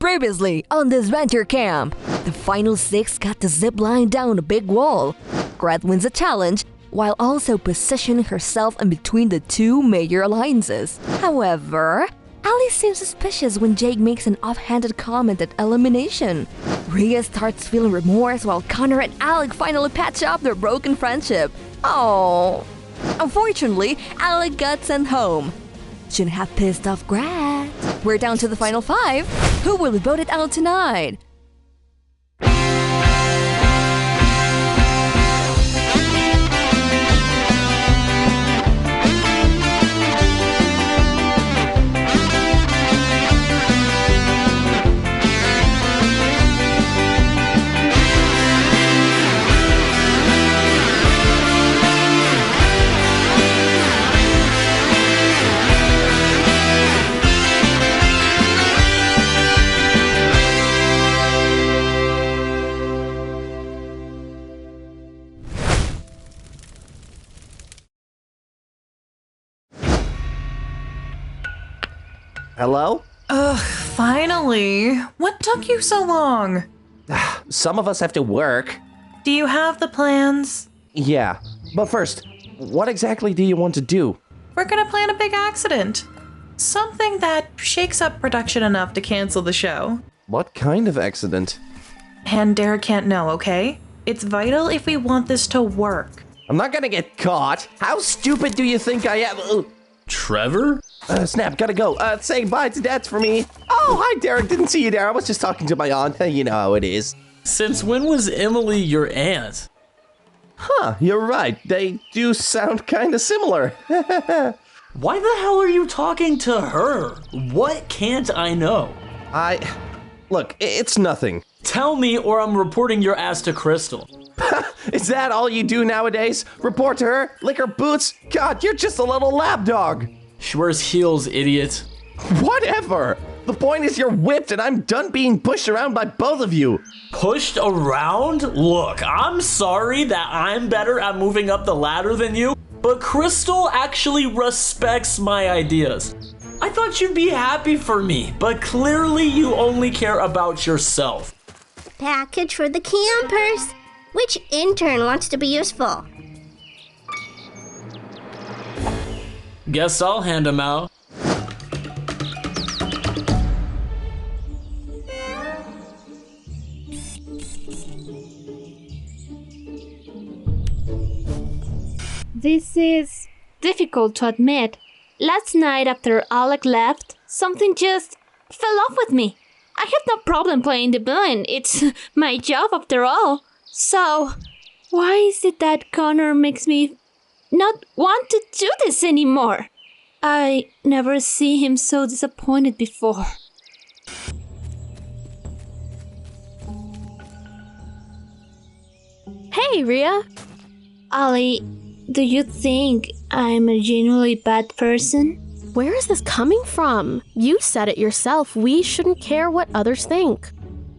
Previously on Disventure camp, the final 6 got to zip line down a big wall. Gret wins a challenge, while also positioning herself in between the two major alliances. However, Ali seems suspicious when Jake makes an offhanded comment at elimination. Rhea starts feeling remorse while Connor and Alec finally patch up their broken friendship. Oh. Unfortunately, Alec got sent home. Shouldn't have pissed off Gret. We're down to the final 5. Who will be voted out tonight? Hello? Ugh, finally. What took you so long? Some of us have to work. Do you have the plans? Yeah, but first, what exactly do you want to do? We're gonna plan a big accident. Something that shakes up production enough to cancel the show. What kind of accident? And Derek can't know, okay? It's vital if we want this to work. I'm not gonna get caught. How stupid do you think I am? Trevor? Snap, gotta go. Say bye to Dads for me. Oh, hi, Derek. Didn't see you there. I was just talking to my aunt. You know how it is. Since when was Emily your aunt? Huh, you're right. They do sound kind of similar. Why the hell are you talking to her? What can't I know? Look, it's nothing. Tell me or I'm reporting your ass to Crystal. Is that all you do nowadays? Report to her? Lick her boots? God, you're just a little lap dog. She wears heels, idiot. Whatever. The point is you're whipped and I'm done being pushed around by both of you. Pushed around? Look, I'm sorry that I'm better at moving up the ladder than you, but Crystal actually respects my ideas. I thought you'd be happy for me, but clearly you only care about yourself. Package for the campers. Which intern wants to be useful? Guess I'll hand him out. This is difficult to admit. Last night after Alec left, something just fell off with me. I have no problem playing the villain. It's my job after all. So, why is it that Connor makes me not want to do this anymore? I never see him so disappointed before. Hey, Rhea. Ali, do you think I'm a genuinely bad person? Where is this coming from? You said it yourself. We shouldn't care what others think.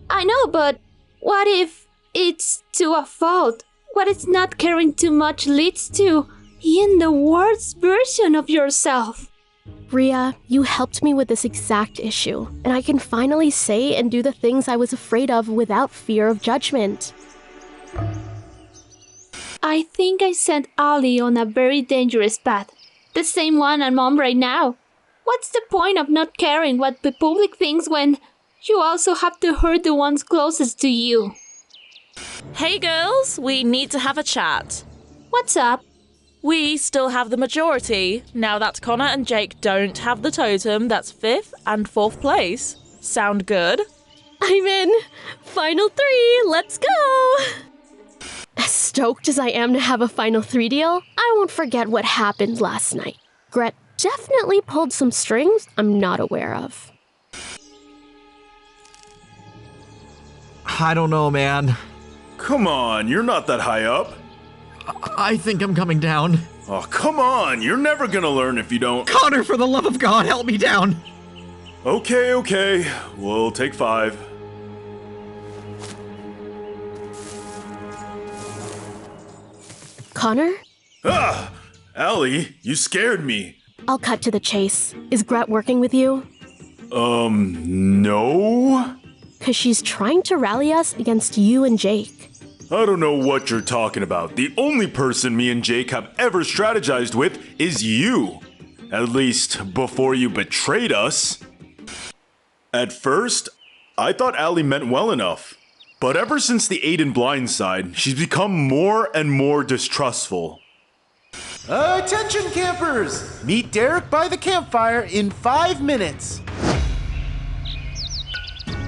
I know, but what if it's to a fault? What if not caring too much leads to being the worst version of yourself? Rhea, you helped me with this exact issue, and I can finally say and do the things I was afraid of without fear of judgment. I think I sent Ali on a very dangerous path. The same one I'm on right now. What's the point of not caring what the public thinks when you also have to hurt the ones closest to you? Hey girls, we need to have a chat. What's up? We still have the majority, now that Connor and Jake don't have the totem that's 5th and 4th place. Sound good? I'm in! Final 3, let's go! As stoked as I am to have a final 3 deal, I won't forget what happened last night. Gret definitely pulled some strings I'm not aware of. I don't know, man. Come on, you're not that high up. I think I'm coming down. Oh, come on, you're never gonna learn if you don't. Connor, for the love of God, help me down. Okay, we'll take 5. Connor? Ah! Allie, you scared me. I'll cut to the chase. Is Gret working with you? No? Because she's trying to rally us against you and Jake. I don't know what you're talking about. The only person me and Jake have ever strategized with is you. At least, before you betrayed us. At first, I thought Allie meant well enough. But ever since the Aiden blindside, she's become more and more distrustful. Attention campers! Meet Derek by the campfire in 5 minutes.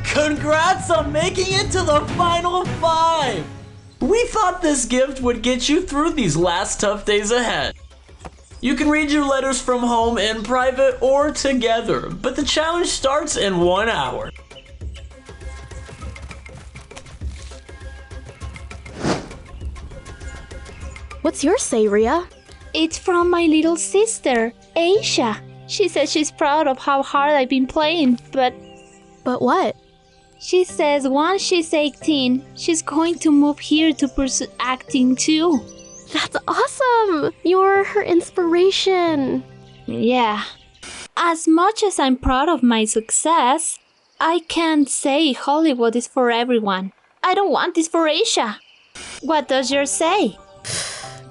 Congrats on making it to the final 5! We thought this gift would get you through these last tough days ahead. You can read your letters from home in private or together, but the challenge starts in 1 hour. What's yours say, Rhea? It's from my little sister, Aisha. She says she's proud of how hard I've been playing, but what? She says once she's 18, she's going to move here to pursue acting too. That's awesome! You're her inspiration. Yeah. As much as I'm proud of my success, I can't say Hollywood is for everyone. I don't want this for Aisha. What does yours say?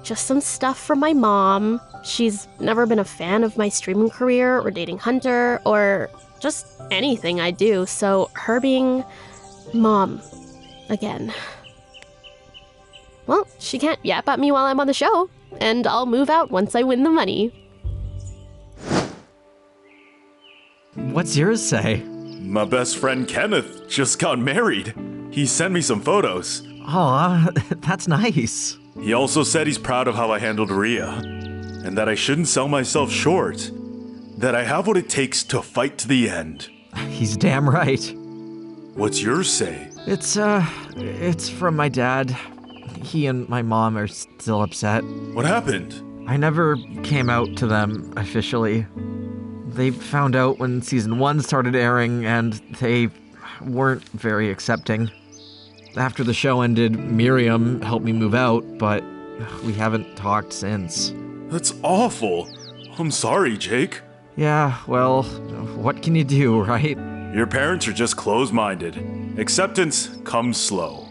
Just some stuff from my mom. She's never been a fan of my streaming career or dating Hunter or just anything I do, so her being mom again. Well, she can't yap at me while I'm on the show, and I'll move out once I win the money. What's yours say? My best friend Kenneth just got married. He sent me some photos. Aw, that's nice. He also said he's proud of how I handled Rhea, and that I shouldn't sell myself short. That I have what it takes to fight to the end. He's damn right. What's yours say? It's from my dad. He and my mom are still upset. What happened? I never came out to them officially. They found out when season 1 started airing, and they weren't very accepting. After the show ended, Miriam helped me move out, but we haven't talked since. That's awful. I'm sorry, Jake. Yeah, well, what can you do, right? Your parents are just closed-minded. Acceptance comes slow.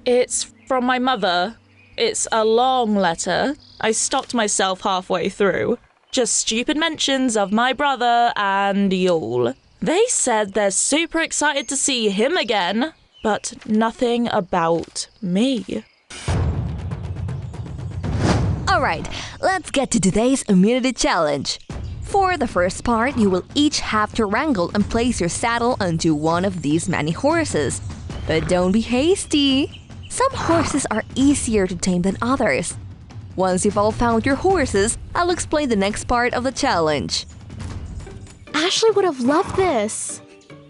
It's from my mother. It's a long letter. I stopped myself halfway through. Just stupid mentions of my brother and y'all. They said they're super excited to see him again, but nothing about me. Alright, let's get to today's immunity challenge. For the first part, you will each have to wrangle and place your saddle onto one of these many horses. But don't be hasty. Some horses are easier to tame than others. Once you've all found your horses, I'll explain the next part of the challenge. Ashley would have loved this.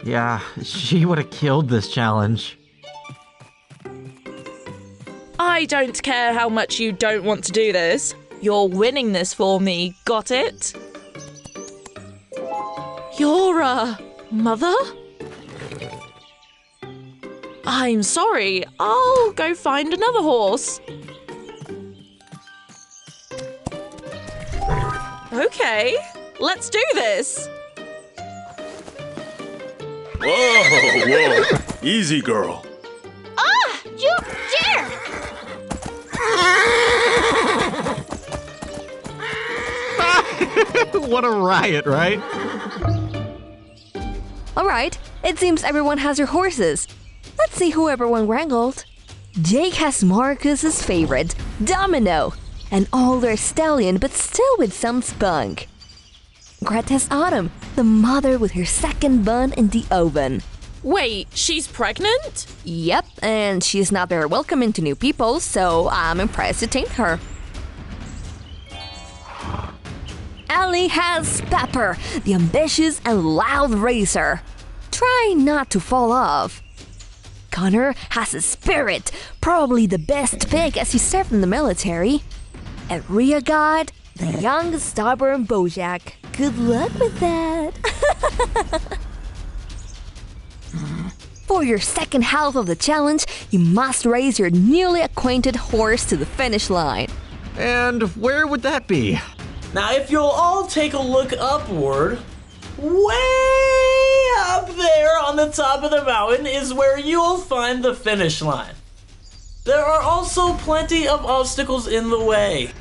Yeah, she would have killed this challenge. I don't care how much you don't want to do this. You're winning this for me, got it? You're a mother? I'm sorry, I'll go find another horse. Okay, let's do this. Whoa. Easy, girl. Ah! You dare! What a riot, right? Alright, it seems everyone has their horses. Let's see who everyone wrangled. Jake has Marcus's favorite, Domino, an older stallion but still with some spunk. Gret has Autumn, the mother with her second bun in the oven. Wait, she's pregnant? Yep, and she's not very welcoming to new people, so I'm impressed to tame her. Allie has Pepper, the ambitious and loud racer. Try not to fall off. Connor has a Spirit, probably the best pig as he served in the military. And Rhea got the young, stubborn Bojack. Good luck with that. For your second half of the challenge, you must race your newly acquainted horse to the finish line. And where would that be? Now, if you'll all take a look upward, way up there on the top of the mountain is where you'll find the finish line. There are also plenty of obstacles in the way.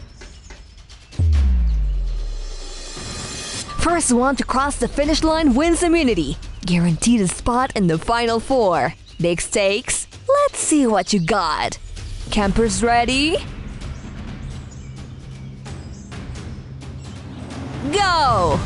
First one to cross the finish line wins immunity. Guaranteed a spot in the final four. Big stakes? Let's see what you got. Campers ready? Go!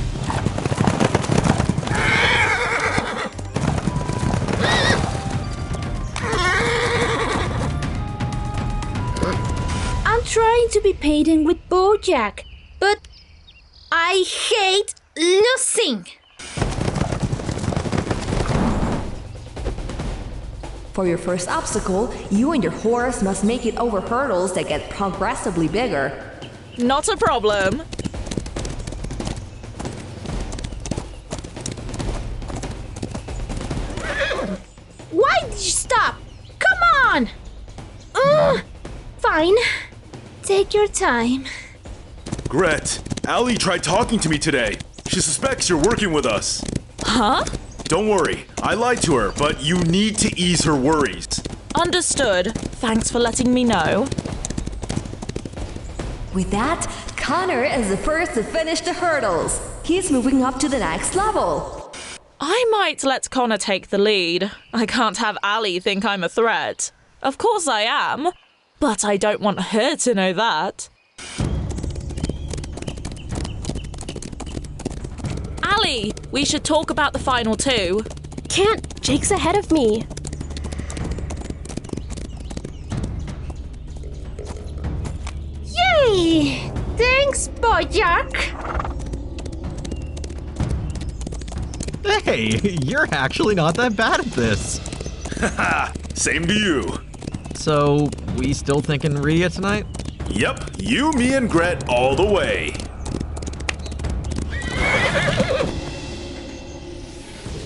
I'm trying to be patient with Bojack, but I hate losing. For your first obstacle, you and your horse must make it over hurdles that get progressively bigger. Not a problem. Why did you stop? Come on! Fine. Take your time. Gret, Allie tried talking to me today. She suspects you're working with us. Huh? Don't worry, I lied to her, but you need to ease her worries. Understood. Thanks for letting me know. With that, Connor is the first to finish the hurdles. He's moving up to the next level. I might let Connor take the lead. I can't have Allie think I'm a threat. Of course I am, but I don't want her to know that. Allie, we should talk about the final two. Can't. Jake's ahead of me. Yay! Thanks, Bojack. Hey, you're actually not that bad at this. Haha, same to you. So, we still thinking Rhea tonight? Yep, you, me, and Gret all the way.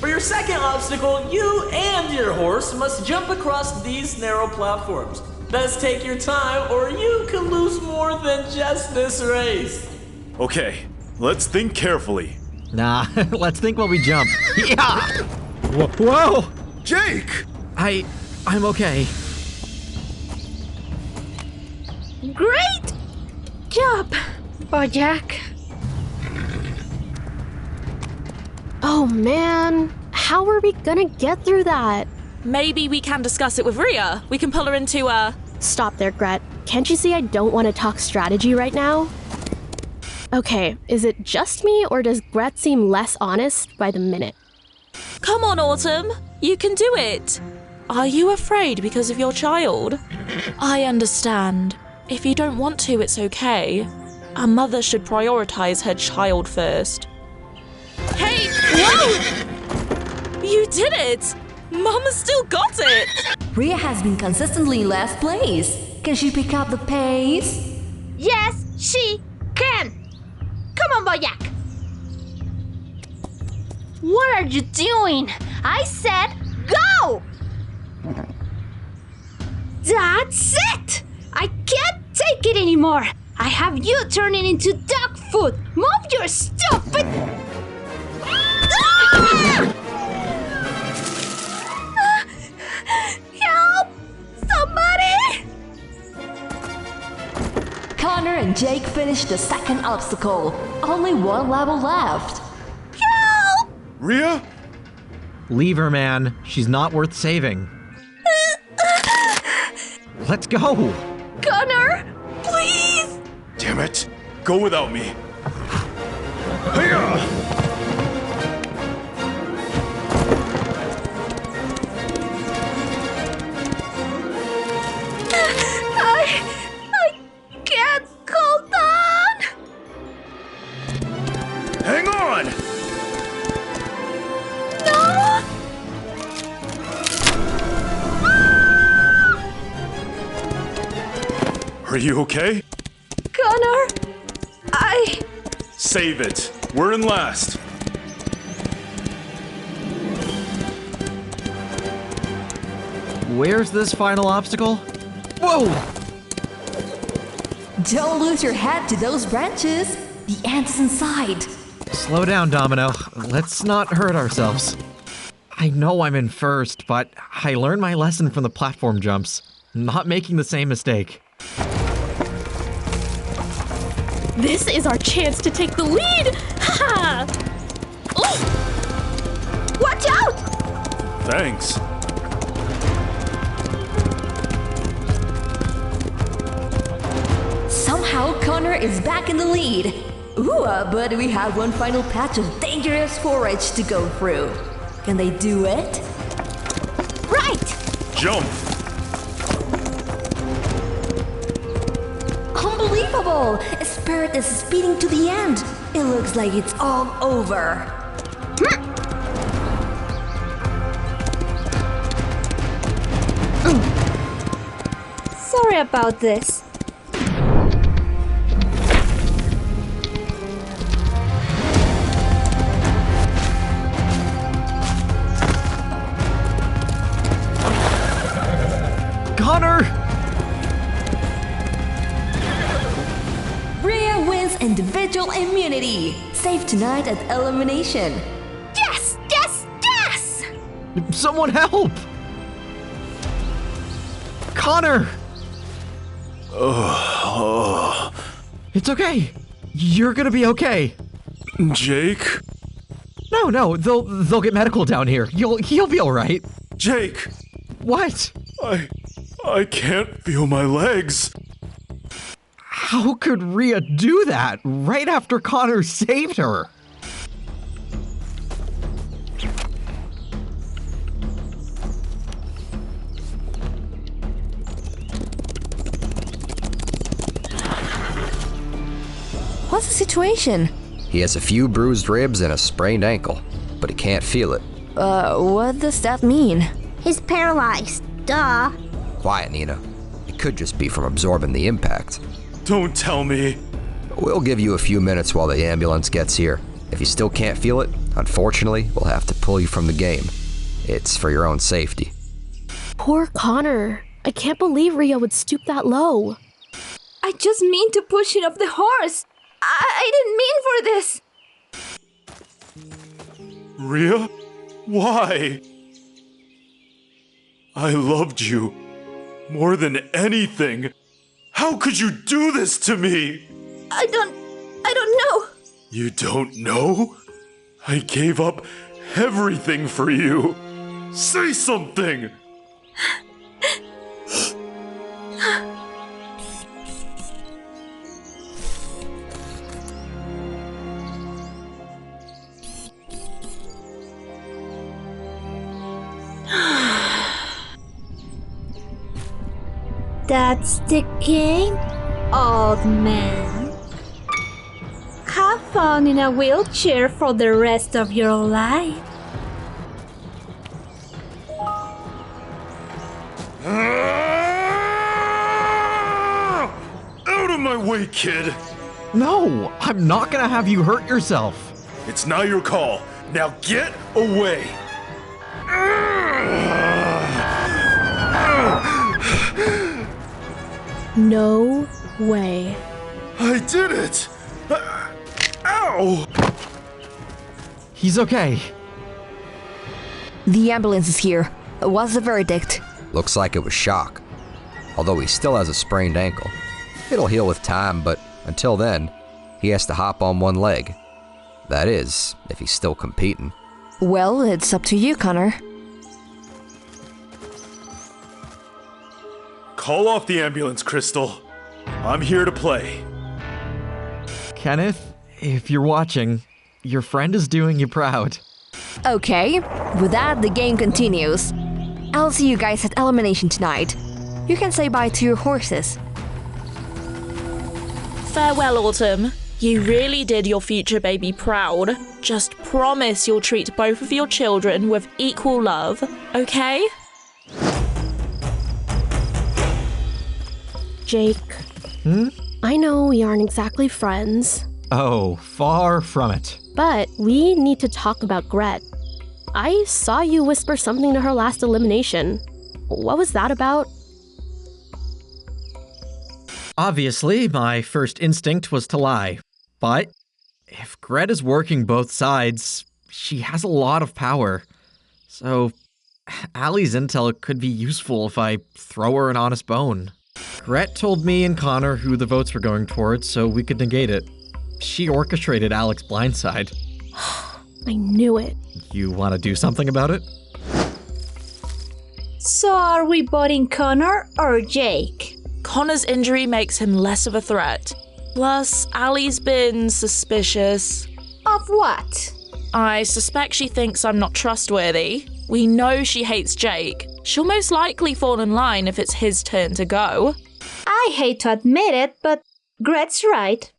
For your second obstacle, you and your horse must jump across these narrow platforms. Best take your time or you can lose more than just this race. Okay, let's think carefully. Nah, let's think while we jump. Yeah! Whoa! Jake! I'm okay. Great job, Bojack. Oh man, how are we gonna get through that? Maybe we can discuss it with Rhea. We can pull her into a... Stop there, Gret. Can't you see I don't want to talk strategy right now? Okay, is it just me or does Gret seem less honest by the minute? Come on, Autumn. You can do it. Are you afraid because of your child? I understand. If you don't want to, it's okay. A mother should prioritize her child first. Hey, whoa! You did it! Mama still got it! Rhea has been consistently in last place. Can she pick up the pace? Yes, she can. Come on, Bojack. What are you doing? I said go! That's it! I can't take it anymore. I have you turning into dog food. Move your stupid... Ah! Help! Somebody! Connor and Jake finished the second obstacle. Only one level left. Help! Rhea? Leave her, man. She's not worth saving. Let's go! Connor, please! Damn it. Go without me. Hiya! I can't hold on! Hang on! No! Are you okay? Connor, Save it. We're in last. Where's this final obstacle? Whoa! Don't lose your head to those branches. The ant is inside. Slow down, Domino. Let's not hurt ourselves. I know I'm in first, but I learned my lesson from the platform jumps. Not making the same mistake. This is our chance to take the lead! Ha! Watch out! Thanks. Somehow Connor is back in the lead. Ooh, but we have one final patch of dangerous forage to go through. Can they do it? Right! Jump! Unbelievable! Spirit is speeding to the end. It looks like it's all over. Sorry about this. Connor! Rhea wins individual immunity. Save tonight at elimination. Yes! Yes! Yes! Someone help! Connor! It's okay. You're gonna be okay. Jake? No, they'll get medical down here. He'll be all right. Jake! What? I can't feel my legs. How could Rhea do that right after Connor saved her? What's the situation? He has a few bruised ribs and a sprained ankle, but he can't feel it. What does that mean? He's paralyzed. Duh. Quiet, Nina. It could just be from absorbing the impact. Don't tell me. We'll give you a few minutes while the ambulance gets here. If you still can't feel it, unfortunately, we'll have to pull you from the game. It's for your own safety. Poor Connor. I can't believe Rhea would stoop that low. I just mean to push it off the horse. I didn't mean for this. Rhea? Why? I loved you more than anything. How could you do this to me? I don't know. You don't know? I gave up everything for you. Say something! That's the game, old man. Have fun in a wheelchair for the rest of your life. Out of my way, kid! No, I'm not gonna have you hurt yourself. It's not your call. Now get away! No way. I did it! Ow! He's okay. The ambulance is here. What's the verdict? Looks like it was shock. Although he still has a sprained ankle. It'll heal with time, but until then, he has to hop on one leg. That is, if he's still competing. Well, it's up to you, Connor. Call off the ambulance, Crystal. I'm here to play. Kenneth, if you're watching, your friend is doing you proud. Okay, with that, the game continues. I'll see you guys at elimination tonight. You can say bye to your horses. Farewell, Autumn. You really did your future baby proud. Just promise you'll treat both of your children with equal love, okay? Jake. I know we aren't exactly friends, Oh, far from it. but we need to talk about Gret. I saw you whisper something to her last elimination. What was that about? Obviously, my first instinct was to lie. But if Gret is working both sides, she has a lot of power. So, Allie's intel could be useful if I throw her an honest bone. Gret told me and Connor who the votes were going towards so we could negate it. She orchestrated Alec's blindside. I knew it. You want to do something about it? So are we voting Connor or Jake? Connor's injury makes him less of a threat. Plus, Allie's been suspicious. Of what? I suspect she thinks I'm not trustworthy. We know she hates Jake. She'll most likely fall in line if it's his turn to go. I hate to admit it, but Gret's right.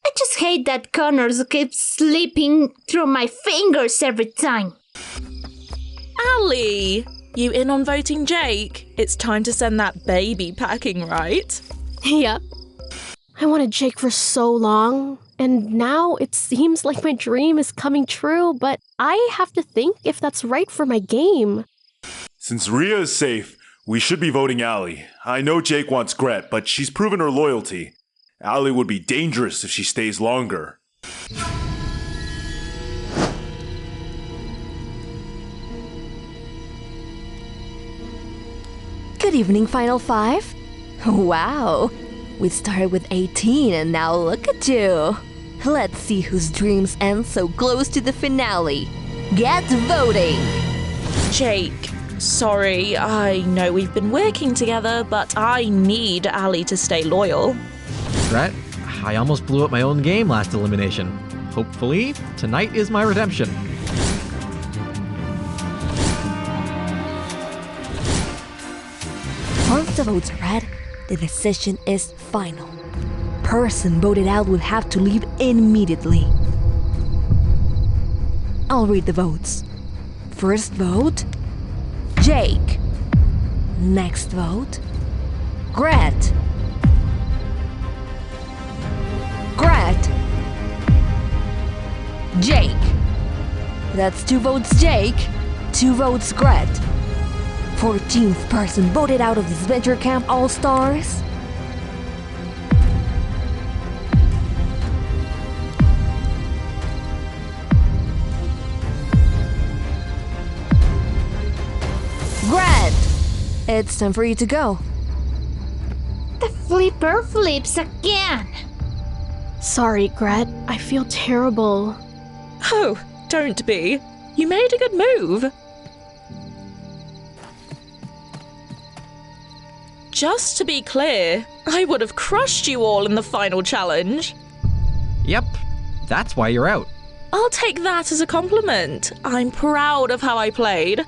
I just hate that Connor keeps slipping through my fingers every time. Allie, you in on voting Jake? It's time to send that baby packing, right? Yep. I wanted Jake for so long, and now it seems like my dream is coming true, but I have to think if that's right for my game. Since Rhea is safe, we should be voting Allie. I know Jake wants Gret, but she's proven her loyalty. Allie would be dangerous if she stays longer. Good evening, Final Five. Wow, we started with 18 and now look at you. Let's see whose dreams end so close to the finale. Get voting! Jake, sorry, I know we've been working together, but I need Allie to stay loyal. Gret, I almost blew up my own game last elimination. Hopefully, tonight is my redemption. Once the votes are read, the decision is final. Person voted out will have to leave immediately. I'll read the votes. First vote, Jake. Next vote, Gret. Gret. Jake. That's 2 votes Jake, 2 votes Gret. 14th person voted out of Disventure Camp All-Stars. Gret! It's time for you to go. The flipper flips again. Sorry, Gret. I feel terrible. Oh, don't be. You made a good move. Just to be clear, I would have crushed you all in the final challenge. Yep, that's why you're out. I'll take that as a compliment. I'm proud of how I played.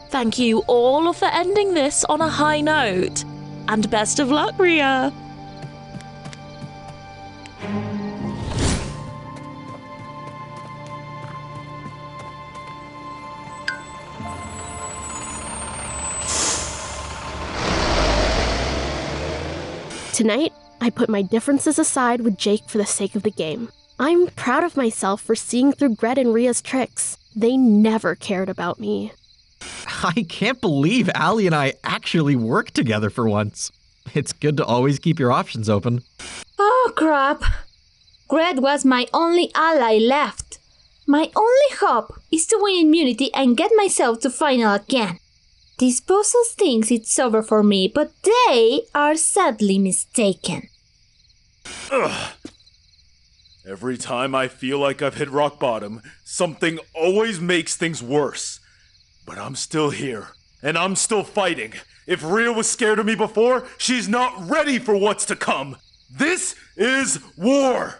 Thank you all for ending this on a high note. And best of luck, Rhea. Tonight, I put my differences aside with Jake for the sake of the game. I'm proud of myself for seeing through Gret and Rhea's tricks. They never cared about me. I can't believe Allie and I actually worked together for once. It's good to always keep your options open. Oh, crap. Gret was my only ally left. My only hope is to win immunity and get myself to final again. Disposal thinks it's over for me, but they are sadly mistaken. Ugh. Every time I feel like I've hit rock bottom, something always makes things worse. But I'm still here, and I'm still fighting. If Rhea was scared of me before, she's not ready for what's to come. This is war!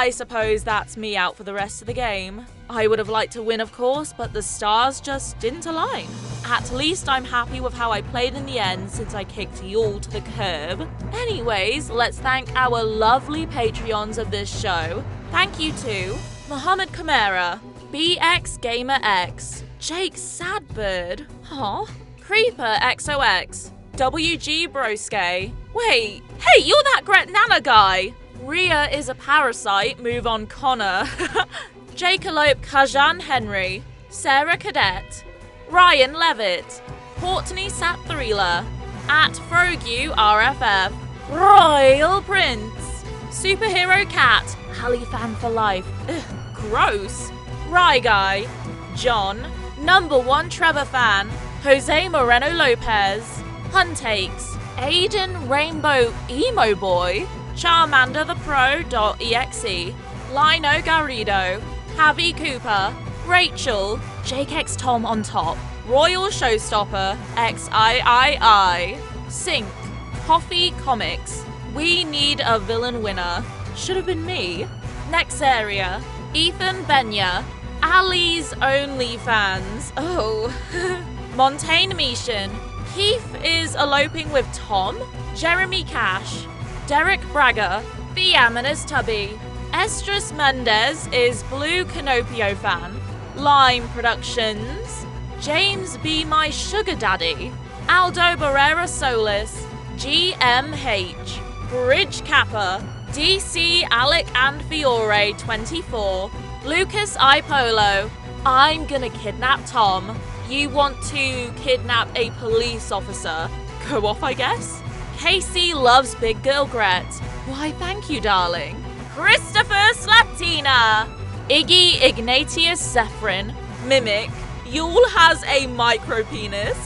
I suppose that's me out for the rest of the game. I would have liked to win, of course, but the stars just didn't align. At least I'm happy with how I played in the end since I kicked y'all to the curb. Anyways, let's thank our lovely Patreons of this show. Thank you to Mohammed Kamara, BX Gamer X, Jake Sadbird, Creeper XOX, WG Broske. Wait, hey, you're that Gret Nana guy! Rhea is a parasite, move on Connor. Jacalope Kajan Henry, Sarah Cadet, Ryan Levitt, Courtney Satthrila, at Frogu RFF, Royal Prince, Superhero Cat, Hallie Fan for Life, gross, Rye Guy, John, Number 1 Trevor Fan, Jose Moreno Lopez, Huntakes, Aiden Rainbow Emo Boy, Charmander the Pro.exe, Lino Garrido, Javi Cooper, Rachel, JakeX Tom on top, Royal Showstopper, XIII, Sync, Coffee Comics, We Need a Villain Winner, should have been me, Next Area, Ethan Benya, Ali's OnlyFans, Montaigne Mishan, Keith is eloping with Tom, Jeremy Cash, Derek Braga, The Amanus Tubby, Estrus Mendez is Blue Canopio fan, Lime Productions, James Be My Sugar Daddy, Aldo Barrera Solis, GMH, Bridge Kappa, DC Alec and Fiore 24, Lucas Ipolo, I'm gonna kidnap Tom. You want to kidnap a police officer? Go off, I guess? Casey loves Big Girl Gret. Why, thank you, darling. Christopher Slatina, Iggy Ignatius Zephyrin, Mimic, Yule has a micro penis.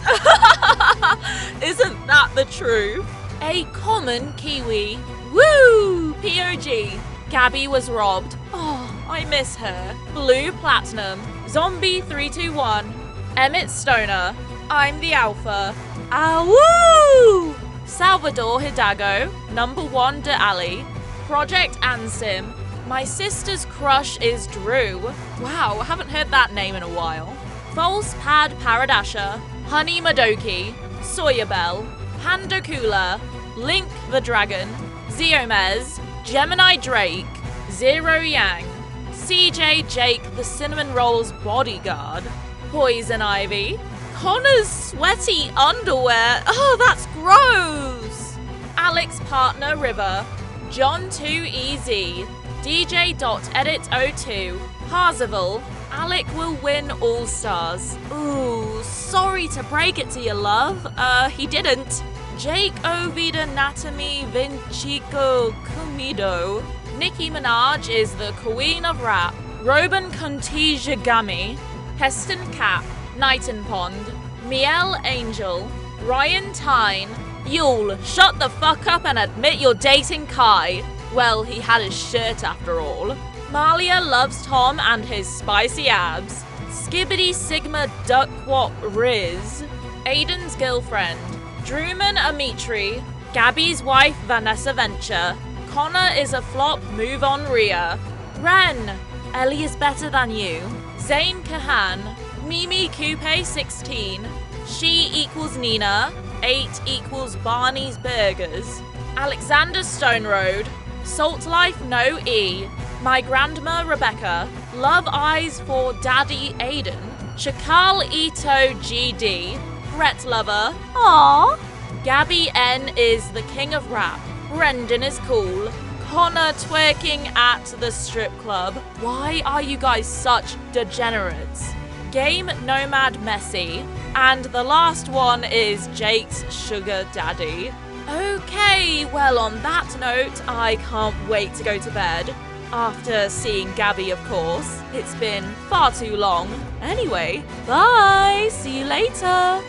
Isn't that the truth? A common Kiwi. Woo! POG. Gabby was robbed. Oh, I miss her. Blue Platinum. Zombie 321. Emmett Stoner. I'm the Alpha. Awoo! Salvador Hidalgo. Number 1 De Ali. Project Ansim. My sister's crush is Drew. Wow, haven't heard that name in a while. False Pad Paradasha. Honey Madoki. Sawyabell. Pandokula. Link the Dragon. Zeomez. Gemini Drake. Zero Yang. CJ Jake the Cinnamon Rolls Bodyguard. Poison Ivy. Connor's sweaty underwear. Oh, that's gross. Alex Partner River. John 2EZ. DJ.edit02. Harzeville. Alec will win All Stars. Ooh, sorry to break it to you, love. He didn't. Jake Ovida Natami Vincico Comido. Nicki Minaj is the queen of rap. Robin Contijagami. Heston Cap. Knighton Pond. Miel Angel. Ryan Tyne. Yule, shut the fuck up and admit you're dating Kai. Well, he had his shirt after all. Malia loves Tom and his spicy abs. Skibbity Sigma Duckwop Riz. Aiden's girlfriend. Drewman Amitri. Gabby's wife Vanessa Venture. Connor is a flop, move on Rhea. Ren. Ellie is better than you. Zane Kahan. Mimi Coupe 16. She equals Nina. 8 equals Barney's Burgers. Alexander Stone Road. Salt Life No E. My Grandma Rebecca. Love Eyes for Daddy Aiden. Shakal Ito GD. Brett Lover. Aww. Gabby N is the king of rap. Brendan is cool. Connor twerking at the strip club. Why are you guys such degenerates? Game Nomad Messi. And the last one is Jake's Sugar Daddy. Okay, well on that note, I can't wait to go to bed. After seeing Gabby, of course. It's been far too long. Anyway, bye! See you later!